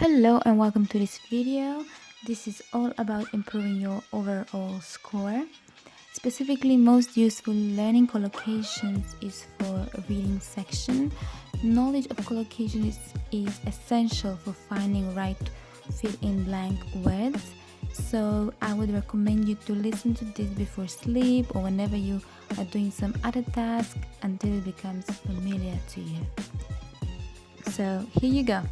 Hello and welcome to this video. This is all about improving your overall score. Specifically, most useful learning collocations is for reading section. Knowledge of collocation is essential for finding right fill in blank words. So I would recommend you to listen to this before sleep or whenever you are doing some other task until it becomes familiar to you. So here you go.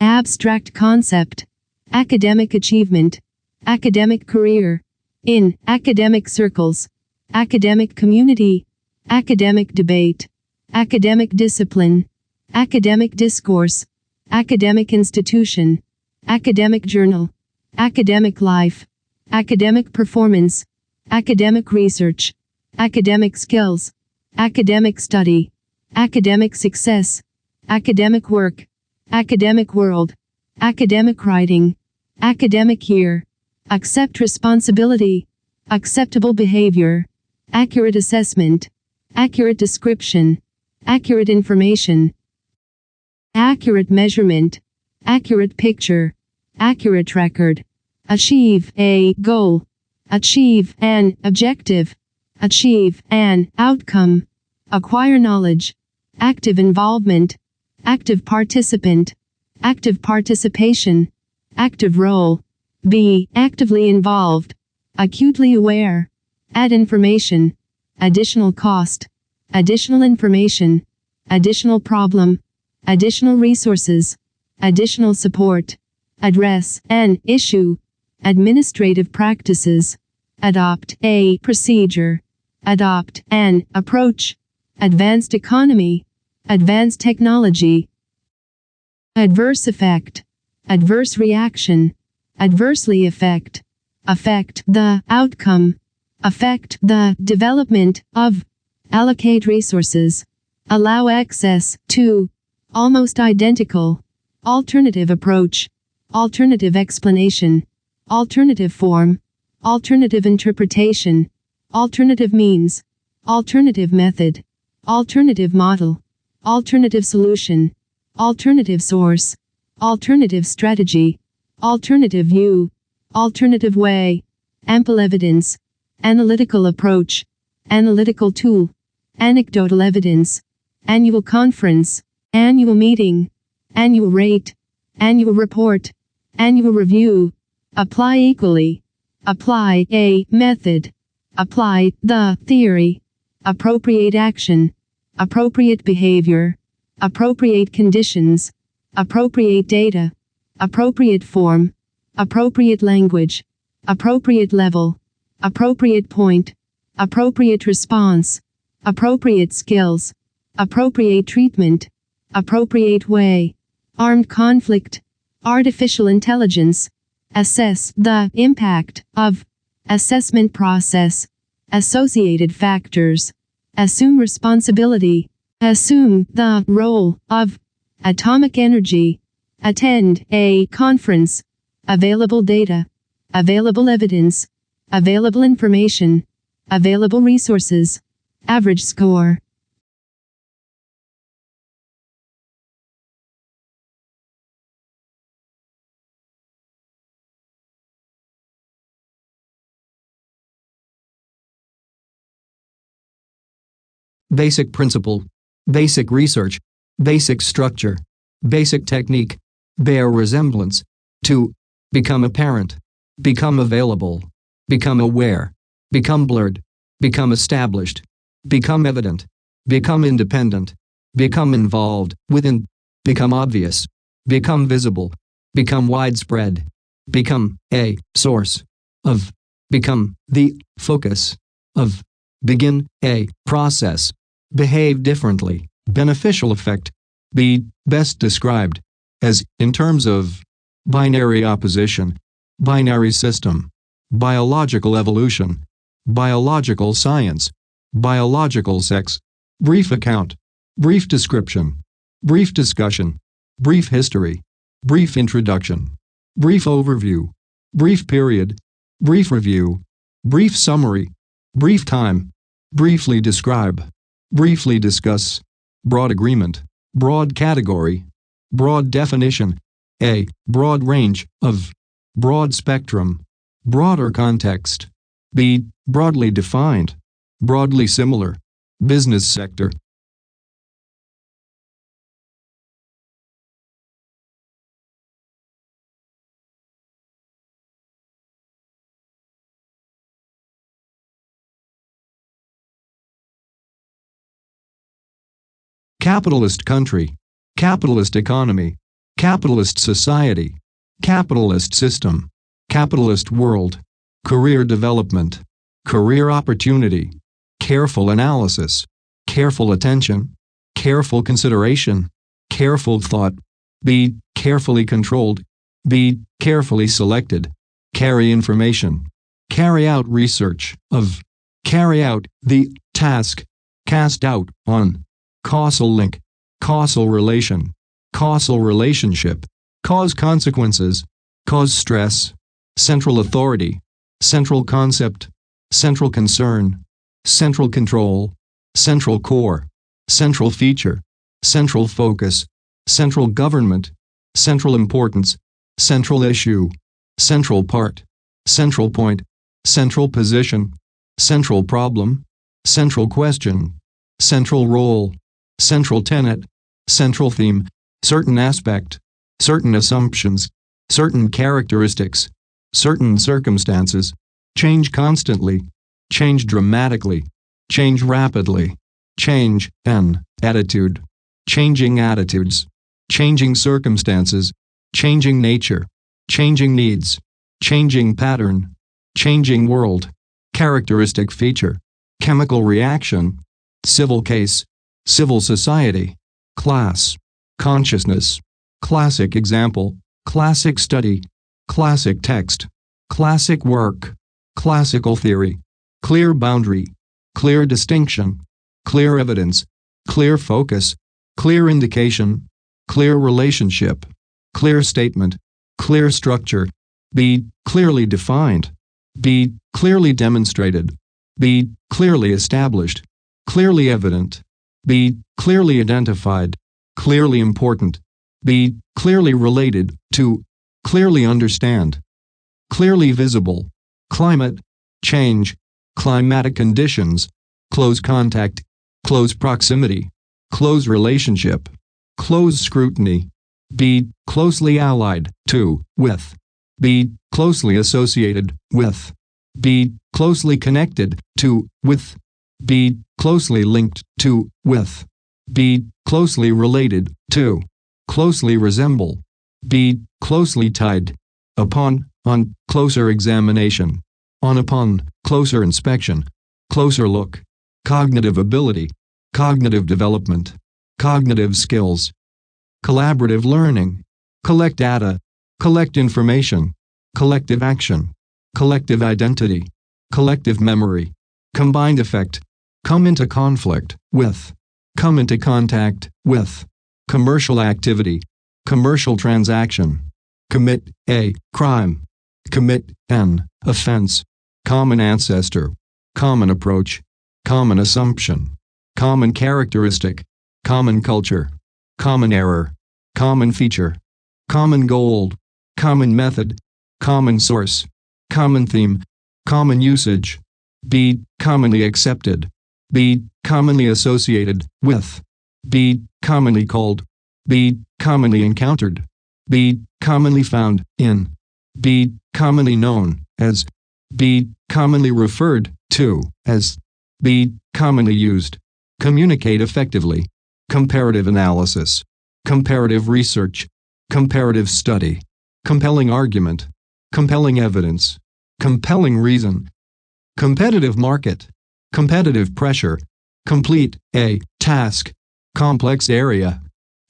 Abstract concept, academic achievement, academic career, in academic circles, academic community, academic debate, academic discipline, academic discourse, academic institution, academic journal, academic life, academic performance, academic research, academic skills, academic study, academic success, academic work, academic world, academic writing, academic year, accept responsibility, acceptable behavior, accurate assessment, accurate description, accurate information, accurate measurement, accurate picture, accurate record, achieve a goal, achieve an objective, achieve an outcome, acquire knowledge, active involvement, active participant, active participation, active role, be actively involved, acutely aware, add information, additional cost, additional information, additional problem, additional resources, additional support, address an issue, administrative practices, adopt a procedure, adopt an approach, advanced economy, advanced technology, adverse effect, adverse reaction, adversely affect, affect the outcome, affect the development of, allocate resources, allow access to, almost identical, alternative approach, alternative explanation, alternative form, alternative interpretation, alternative means, alternative method, alternative model, alternative solution, alternative source, alternative strategy, alternative view, alternative way, ample evidence, analytical approach, analytical tool, anecdotal evidence, annual conference, annual meeting, annual rate, annual report, annual review, apply equally, apply a method, apply the theory, appropriate action, appropriate behavior, appropriate conditions, appropriate data, appropriate form, appropriate language, appropriate level, appropriate point, appropriate response, appropriate skills, appropriate treatment, appropriate way, armed conflict, artificial intelligence, assess the impact of, assessment process, associated factors, assume responsibility, assume the role of, atomic energy, attend a conference, available data, available evidence, available information, available resources, average score. Basic principle, basic research, basic structure, basic technique, bear resemblance, to, become apparent, become available, become aware, become blurred, become established, become evident, become independent, become involved within, become obvious, become visible, become widespread, become a source of, become the focus of, begin a process, behave differently, beneficial effect, be best described as, in terms of, binary opposition, binary system, biological evolution, biological science, biological sex, brief account, brief description, brief discussion, brief history, brief introduction, brief overview, brief period, brief review, brief summary, brief time, briefly describe, briefly discuss, broad agreement, broad category, broad definition, a broad range of, broad spectrum, broader context, b broadly defined, broadly similar, business sector. Capitalist country, capitalist economy, capitalist society, capitalist system, capitalist world, career development, career opportunity, careful analysis, careful attention, careful consideration, careful thought, b carefully controlled, b carefully selected, carry information, carry out research, of, carry out, the, task, cast out, on, causal link, causal relation, causal relationship, cause consequences, cause stress, central authority, central concept, central concern, central control, central core, central feature, central focus, central government, central importance, central issue, central part, central point, central position, central problem, central question, central role, central tenet, central theme, certain aspect, certain assumptions, certain characteristics, certain circumstances, change constantly, change dramatically, change rapidly, change, an, attitude, changing attitudes, changing circumstances, changing nature, changing needs, changing pattern, changing world, characteristic feature, chemical reaction, civil case, civil society, class, consciousness, classic example, classic study, classic text, classic work, classical theory, clear boundary, clear distinction, clear evidence, clear focus, clear indication, clear relationship, clear statement, clear structure, b clearly defined, b clearly demonstrated, b clearly established, clearly evident, b clearly identified, clearly important, b clearly related to, clearly understand, clearly visible, climate, change, climatic conditions, close contact, close proximity, close relationship, close scrutiny, b closely allied to, with, b closely associated with, b closely connected to, with, b closely linked to, with, b closely related to, closely resemble, b closely tied, upon, on, closer examination, on upon, closer inspection, closer look, cognitive ability, cognitive development, cognitive skills, collaborative learning, collect data, collect information, collective action, collective identity, collective memory, combined effect, come into conflict with, come into contact with, commercial activity, commercial transaction, commit a crime, commit an offense, common ancestor, common approach, common assumption, common characteristic, common culture, common error, common feature, common goal, common method, common source, common theme, common usage, b commonly accepted, b commonly associated with, b commonly called, b commonly encountered, b commonly found in, b commonly known as, b commonly referred to as, b commonly used, communicate effectively, comparative analysis, comparative research, comparative study, compelling argument, compelling evidence, compelling reason, competitive market, competitive pressure, complete a task, complex area,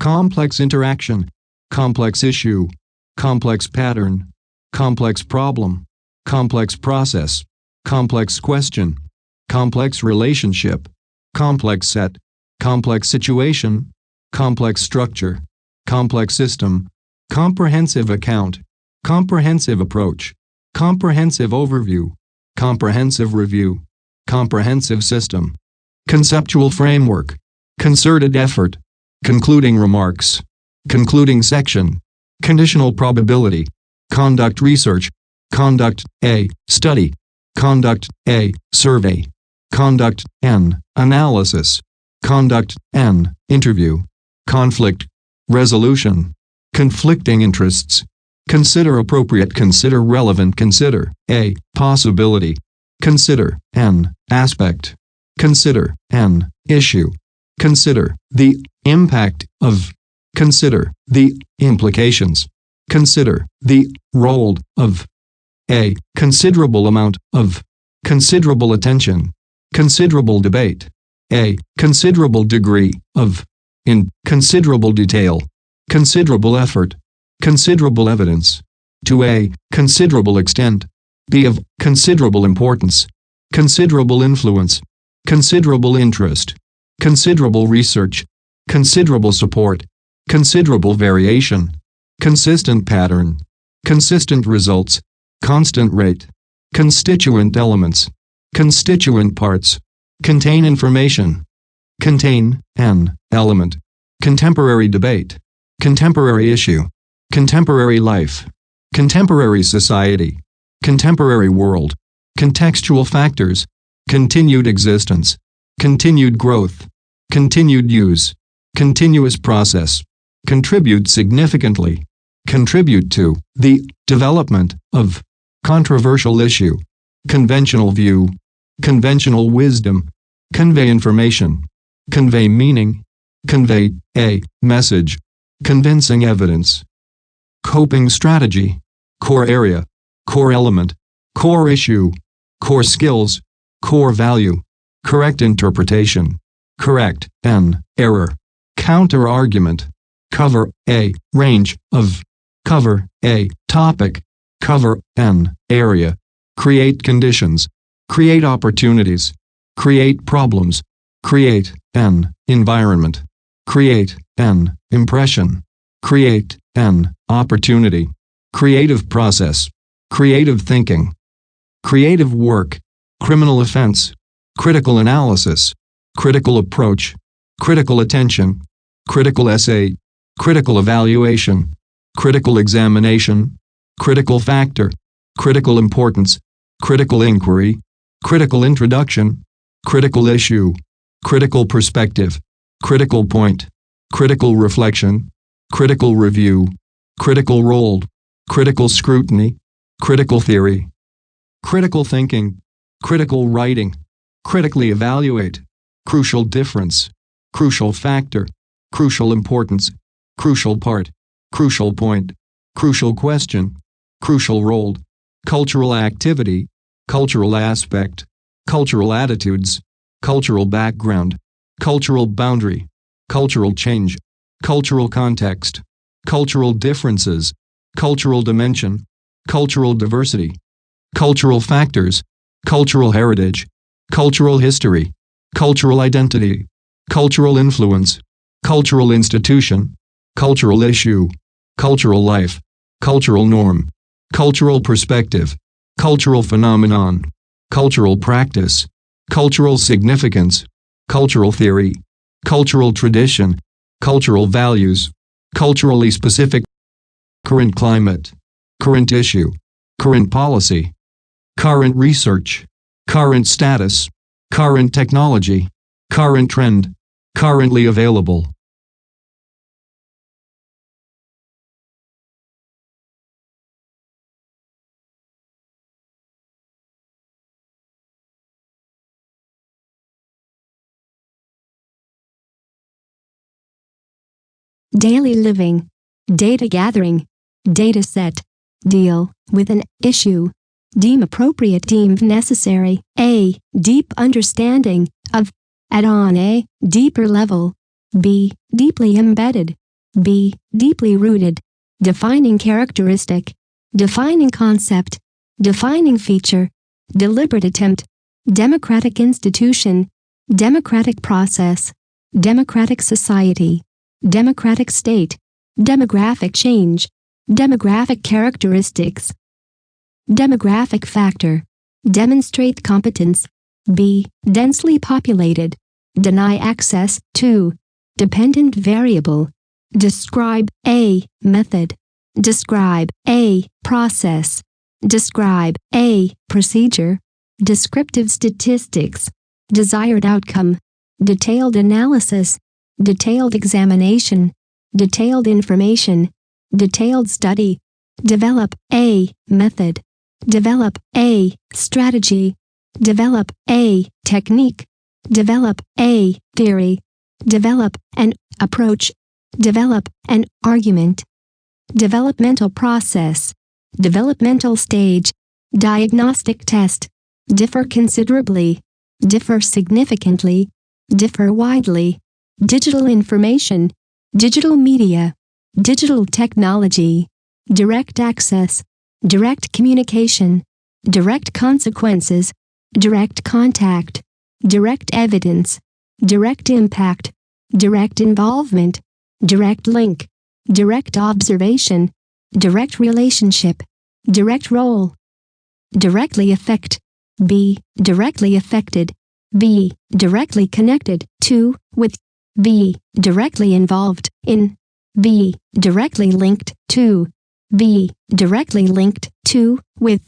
complex interaction, complex issue, complex pattern, complex problem, complex process, complex question, complex relationship, complex set, complex situation, complex structure, complex system, comprehensive account, comprehensive approach, comprehensive overview, comprehensive review, comprehensive system, conceptual framework, concerted effort, concluding remarks, concluding section, conditional probability, conduct research, conduct A, study, conduct A, survey, conduct N, analysis, conduct N, interview, conflict, resolution, conflicting interests, consider appropriate, consider relevant, consider A, possibility, consider N, aspect, consider N, issue, consider the impact of, consider the implications, consider the role of A, considerable amount of, considerable attention, considerable debate, A, considerable degree of, in considerable detail, considerable effort, considerable evidence, to A, considerable extent, B, of considerable importance, considerable influence, considerable interest, considerable research, considerable support, considerable variation, consistent pattern, consistent results, constant rate, constituent elements, constituent parts, contain information, contain an element, contemporary debate, contemporary issue, contemporary life, contemporary society, contemporary world, contextual factors, continued existence, continued growth, continued use, continuous process, contribute significantly, contribute to the development of controversial issue, conventional view, conventional wisdom, convey information, convey meaning, convey a message, convincing evidence, coping strategy, core area, core element, core issue, core skills, core value, correct interpretation, correct an error, counter argument, cover a range of, cover a topic, cover an area, create conditions, create opportunities, create problems, create an environment, create an impression, create an opportunity, creative process, creative thinking, creative work, criminal offense, critical analysis, critical approach, critical attention, critical essay, critical evaluation, critical examination, critical factor, critical importance, critical inquiry, critical introduction, critical issue, critical perspective, critical point, critical reflection, critical review, critical role, critical scrutiny, critical theory, critical thinking, critical writing, critically evaluate, crucial difference, crucial factor, crucial importance, crucial part, crucial point, crucial question, crucial role, cultural activity, cultural aspect, cultural attitudes, cultural background, cultural boundary, cultural change, cultural context, cultural differences, cultural dimension, cultural diversity, cultural factors, cultural heritage, cultural history, cultural identity, cultural influence, cultural institution, cultural issue, cultural life, cultural norm, cultural perspective, cultural phenomenon, cultural practice, cultural significance, cultural theory, cultural tradition, cultural values, culturally specific, current climate, current issue, current policy, current research, current status, current technology, current trend, currently available. Daily living, data gathering, data set, deal with an issue, deem appropriate, deemed necessary, A, deep understanding of, at on a deeper level, B, deeply embedded, B, deeply rooted, defining characteristic, defining concept, defining feature, deliberate attempt, democratic institution, democratic process, democratic society, democratic state, demographic change, demographic characteristics, demographic factor, demonstrate competence, B. Densely populated. Deny access to. Dependent variable. Describe a method. Describe a process. Describe a procedure. Descriptive statistics. Desired outcome. Detailed analysis. Detailed examination. Detailed information. Detailed study. Develop a method. Develop a strategy. Develop a technique. Develop a theory. Develop an approach. Develop an argument. Developmental process. Developmental stage. Diagnostic test. Differ considerably. Differ significantly. Differ widely. Digital information. Digital media. Digital technology. Direct access. Direct communication. Direct consequences. Direct contact. Direct evidence. Direct impact. Direct involvement. Direct link. Direct observation. Direct relationship. Direct role. Directly affect. B. Directly affected. B. Directly connected to, with. B. Directly involved in. B. Directly linked to. B. Directly linked to, with.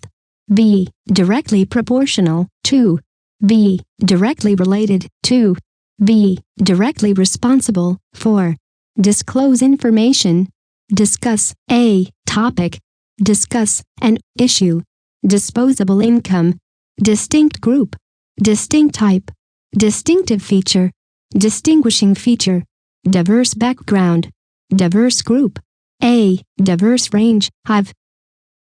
B. Directly proportional to. B. Directly related to. B. Directly responsible for. Disclose information. Discuss a topic. Discuss an issue. Disposable income. Distinct group. Distinct type. Distinctive feature. Distinguishing feature. Diverse background. Diverse group. A. Diverse range of.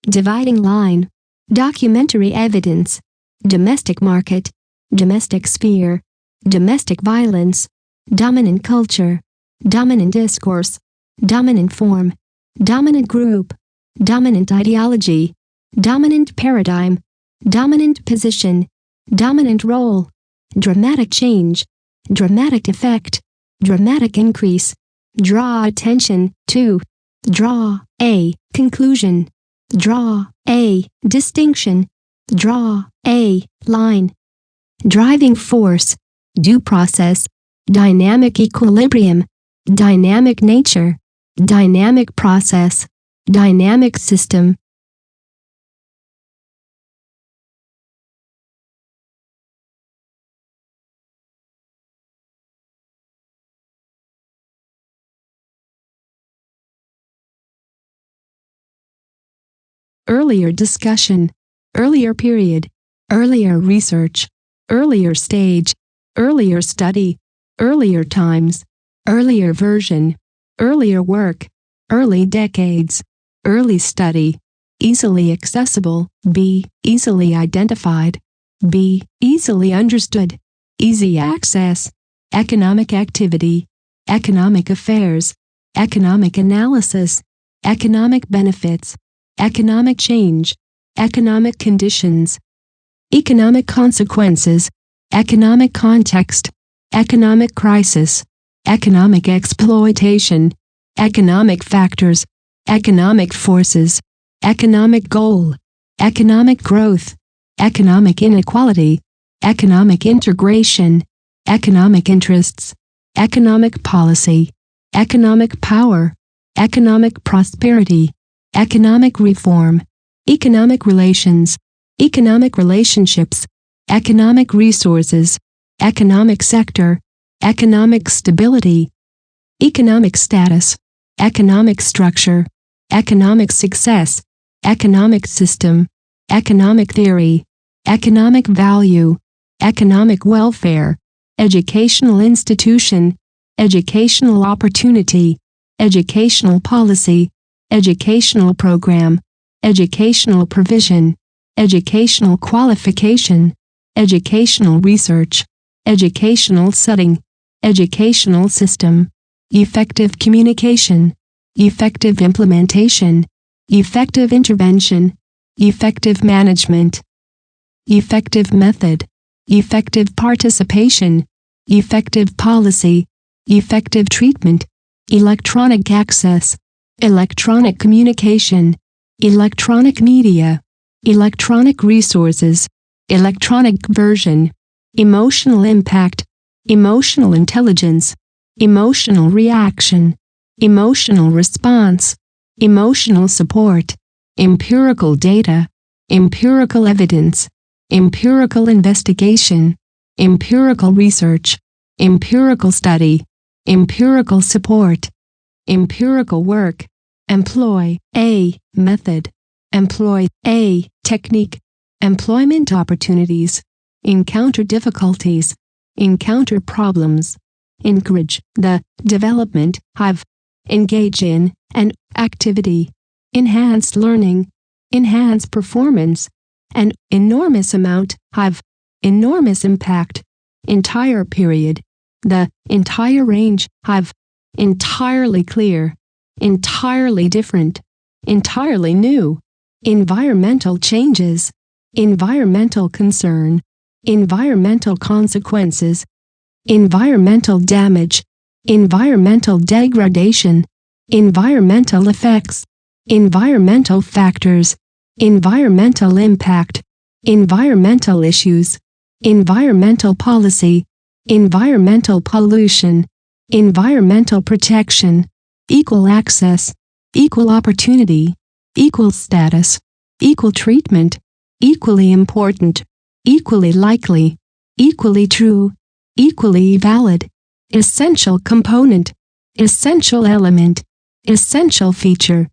Dividing line. Documentary evidence. Domestic market. Domestic sphere. Domestic violence. Dominant culture. Dominant discourse. Dominant form. Dominant group. Dominant ideology. Dominant paradigm. Dominant position. Dominant role. Dramatic change. Dramatic effect. Dramatic increase. Draw attention to. Draw a conclusion. Draw a distinction. Draw a line. Driving force. Due process. Dynamic equilibrium. Dynamic nature. Dynamic process. Dynamic system. Earlier discussion. Earlier period. Earlier research. Earlier stage. Earlier study. Earlier times. Earlier version. Earlier work. Early decades. Early study. Easily accessible. B. Easily identified. B. Easily understood. Easy access. Economic activity. Economic affairs. Economic analysis. Economic benefits. Economic change. Economic conditions. Economic consequences. Economic context. Economic crisis. Economic exploitation. Economic factors. Economic forces. Economic goal. Economic growth. Economic inequality. Economic integration. Economic interests. Economic policy. Economic power. Economic prosperity. Economic reform. Economic relations. Economic relationships. Economic resources. Economic sector. Economic stability. Economic status. Economic structure. Economic success. Economic system. Economic theory. Economic value. Economic welfare. Educational institution. Educational opportunity. Educational policy. Educational program. Educational provision. Educational qualification. Educational research. Educational setting. Educational system. Effective communication. Effective implementation. Effective intervention. Effective management. Effective method. Effective participation. Effective policy. Effective treatment. Electronic access. Electronic communication. Electronic media. Electronic resources. Electronic version. emotional impact, emotional intelligence, emotional reaction, emotional response, emotional support, empirical data, empirical evidence, empirical investigation, empirical research, empirical study, empirical support, empirical work, employ a method, employ a technique, employment opportunities, encounter difficulties, encounter problems, encourage the development of, engage in an activity, enhance learning, enhance performance, an enormous amount of, enormous impact, entire period, the entire range of, entirely clear, entirely different, entirely new, environmental changes, environmental concern, environmental consequences, environmental damage, environmental degradation, environmental effects, environmental factors, environmental impact, environmental issues, environmental policy, environmental pollution, environmental protection, equal access, equal opportunity, equal status, equal treatment, equally important, equally likely, equally true, equally valid, essential component, essential element, essential feature,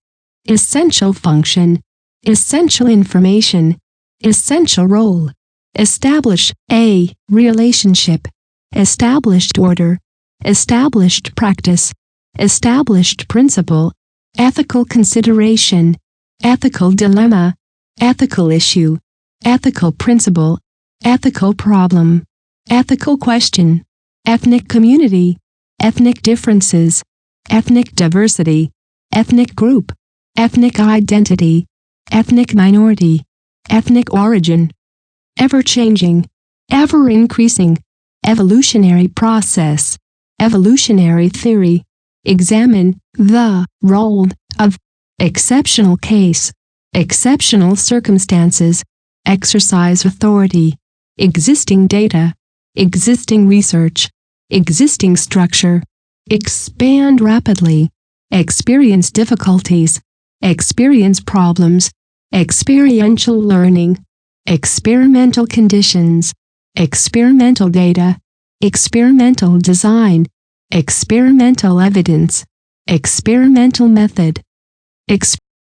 essential function, essential information, essential role, establish a relationship, established order, established practice, established principle, ethical consideration, ethical dilemma, ethical issue, ethical principle, ethical problem, ethical question, ethnic community, ethnic differences, ethnic diversity, ethnic group, ethnic identity, ethnic minority, ethnic origin, ever-changing, ever-increasing, evolutionary process, evolutionary theory, examine the role of exceptional case, exceptional circumstances, exercise authority, existing data, existing research, existing structure, expand rapidly, experience difficulties, experience problems, experiential learning, experimental conditions, experimental data, experimental design, experimental evidence, experimental method,